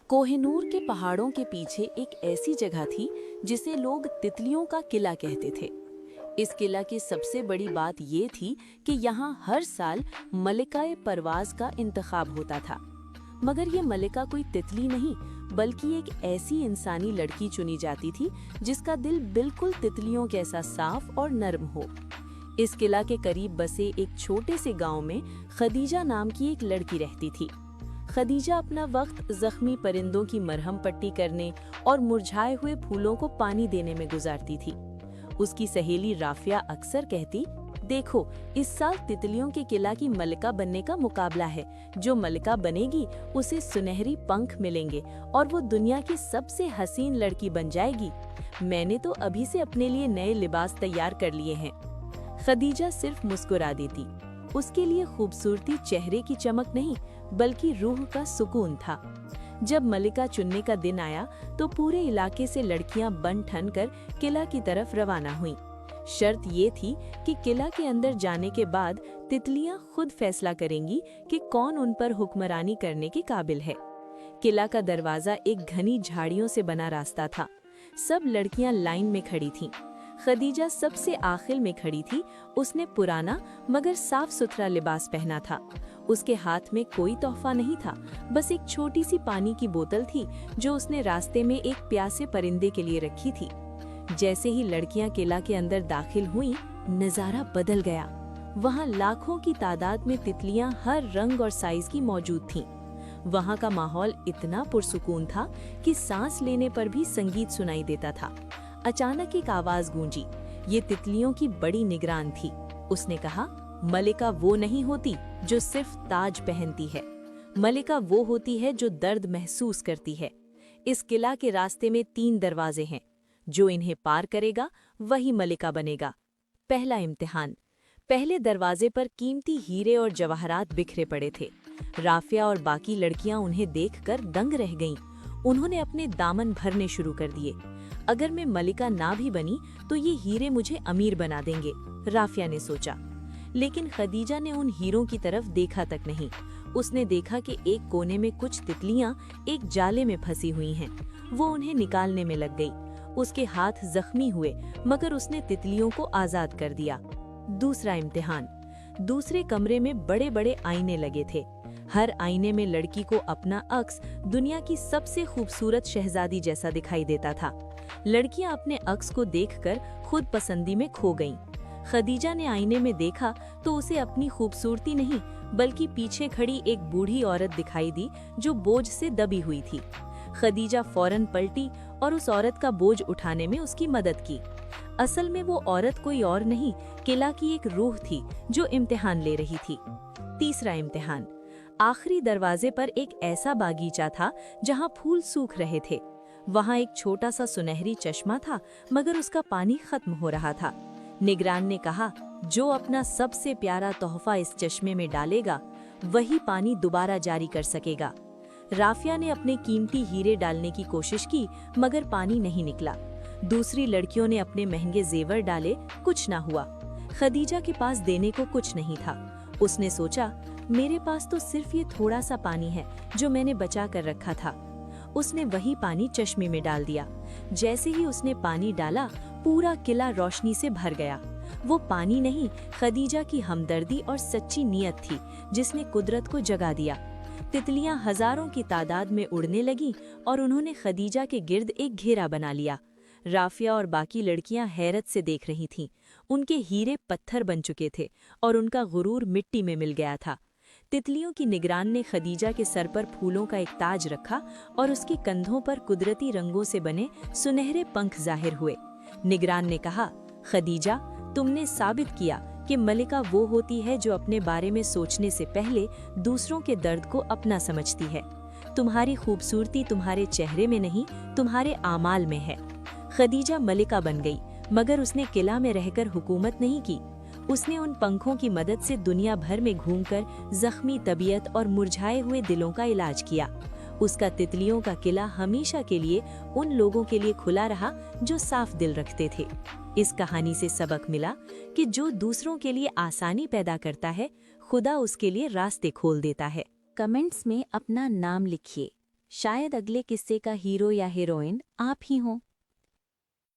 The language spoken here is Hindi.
कोहिनूर के पहाड़ों के पीछे एक ऐसी जगह थी जिसे लोग तितलियों का किला कहते थे। इस किला की सबसे बड़ी बात ये थी कि यहाँ हर साल मलिकाए परवाज का इंतखाब होता था। मगर ये मलिका कोई तितली नहीं बल्कि एक ऐसी इंसानी लड़की चुनी जाती थी जिसका दिल बिल्कुल तितलियों जैसा साफ और नर्म हो। इस किला के करीब बसे एक छोटे से गांव में खदीजा नाम की एक लड़की रहती थी। खदीजा अपना वक्त जख्मी परिंदों की मरहम पट्टी करने और मुरझाए हुए फूलों को पानी देने में गुजारती थी। उसकी सहेली राफिया अक्सर कहती, देखो इस साल तितलियों के किला की मलिका बनने का मुकाबला है। जो मलिका बनेगी उसे सुनहरी पंख मिलेंगे और वो दुनिया की सबसे हसीन लड़की बन जाएगी। मैंने तो अभी से अपने लिए नए लिबास तैयार कर लिए हैं। खदीजा सिर्फ मुस्कुरा देती। उसके लिए खूबसूरती चेहरे की चमक नहीं बल्कि रूह का सुकून था। जब मलिका चुनने का दिन आया तो पूरे इलाके से लड़कियां बन ठन कर किला की तरफ रवाना हुईं। शर्त ये थी कि किला के अंदर जाने के बाद तितलियां खुद फैसला करेंगी कि कौन उन पर हुक्मरानी करने के काबिल है। किला का दरवाजा एक घनी झाड़ियों से बना रास्ता था। सब लड़कियां लाइन में खड़ी थीं। खदीजा सबसे आखिर में खड़ी थी। उसने पुराना मगर साफ सुथरा लिबास पहना था। उसके हाथ में कोई तोहफा नहीं था, बस एक छोटी सी पानी की बोतल थी जो उसने रास्ते में एक प्यासे परिंदे के लिए रखी थी। जैसे ही लड़कियां किला के अंदर दाखिल हुईं, नजारा बदल गया। वहां लाखों की तादाद में तितलियां हर रंग और साइज की मौजूद थीं। वहां का माहौल इतना पुरसुकून था कि सांस लेने पर भी संगीत सुनाई देता था। अचानक एक आवाज गूंजी। ये तितलियों की बड़ी निगरान थी। उसने कहा, मलिका वो नहीं होती जो सिर्फ ताज पहनती है। मलिका वो होती है जो दर्द महसूस करती है। इस किला के रास्ते में 3 दरवाजे हैं। जो इन्हें पार करेगा वही मलिका बनेगा। पहला इम्तिहान। पहले दरवाजे पर कीमती हीरे और जवाहरात बिखरे पड़े थे। राफिया और बाकी लड़कियां उन्हें देखकर दंग रह गईं। उन्होंने अपने दामन भरने शुरू कर दिए। अगर मैं मलिका ना भी बनी तो ये हीरे मुझे अमीर बना देंगे, राफिया ने सोचा। लेकिन खदीजा ने उन हीरों की तरफ देखा तक नहीं। उसने देखा कि एक कोने में कुछ तितलियां एक जाले में फंसी हुई हैं। वो उन्हें निकालने में लग गई। उसके हाथ जख्मी हुए मगर उसने तितलियों को आजाद कर दिया। दूसरा इम्तिहान। दूसरे कमरे में बड़े बड़े आईने लगे थे। हर आईने में लड़की को अपना अक्स दुनिया की सबसे खूबसूरत शहजादी जैसा दिखाई देता था। लड़कियां अपने अक्स को देखकर खुद पसंदी में खो गईं। खदीजा ने आईने में देखा तो उसे अपनी खूबसूरती नहीं बल्कि पीछे खड़ी एक बूढ़ी औरत दिखाई दी जो बोझ से दबी हुई थी। खदीजा फौरन पलटी और उस औरत का बोझ उठाने में उसकी मदद की। असल में वो औरत कोई और नहीं, किला की एक रूह थी जो इम्तिहान ले रही थी। तीसरा इम्तिहान। आखिरी दरवाजे पर एक ऐसा बागीचा था जहां फूल सूख रहे थे। वहां एक छोटा सा सुनहरी चश्मा था मगर उसका पानी खत्म हो रहा था। निगरान ने कहा, जो अपना सबसे प्यारा तोहफा इस चश्मे में डालेगा वही पानी दोबारा जारी कर सकेगा। राफिया ने अपने कीमती हीरे डालने की कोशिश की मगर पानी नहीं निकला। दूसरी लड़कियों ने अपने महंगे जेवर डाले, कुछ ना हुआ। खदीजा के पास देने को कुछ नहीं था। उसने सोचा, मेरे पास तो सिर्फ ये थोड़ा सा पानी है जो मैंने बचा कर रखा था। उसने वही पानी चश्मे में डाल दिया। जैसे ही उसने पानी डाला, पूरा किला रोशनी से भर गया। वो पानी नहीं, खदीजा की हमदर्दी और सच्ची नीयत थी जिसने कुदरत को जगा दिया। तितलियां हजारों की तादाद में उड़ने लगीं और उन्होंने खदीजा के गिर्द एक घेरा बना लिया। राफिया और बाकी लड़कियां हैरत से देख रही थीं। उनके हीरे पत्थर बन चुके थे और उनका गुरूर मिट्टी में मिल गया था। तितलियों की निगरान ने खदीजा के सर पर फूलों का एक ताज रखा और उसके कंधों पर कुदरती रंगों से बने सुनहरे पंख जाहिर हुए। निगरान ने कहा, खदीजा, तुमने साबित किया कि मलिका वो होती है जो अपने बारे में सोचने से पहले दूसरों के दर्द को अपना समझती है। तुम्हारी खूबसूरती तुम्हारे चेहरे में नहीं, तुम्हारे आमाल में है। खदीजा मलिका बन गई मगर उसने किला में रहकर हुकूमत नहीं की। उसने उन पंखों की मदद से दुनिया भर में घूमकर जख्मी तबीयत और मुरझाए हुए दिलों का इलाज किया। उसका तितलियों का किला हमेशा के लिए उन लोगों के लिए खुला रहा जो साफ दिल रखते थे। इस कहानी से सबक मिला कि जो दूसरों के लिए आसानी पैदा करता है, खुदा उसके लिए रास्ते खोल देता है। कमेंट्स में अपना नाम लिखिए। शायद अगले किस्से का हीरो या हीरोइन आप ही हों।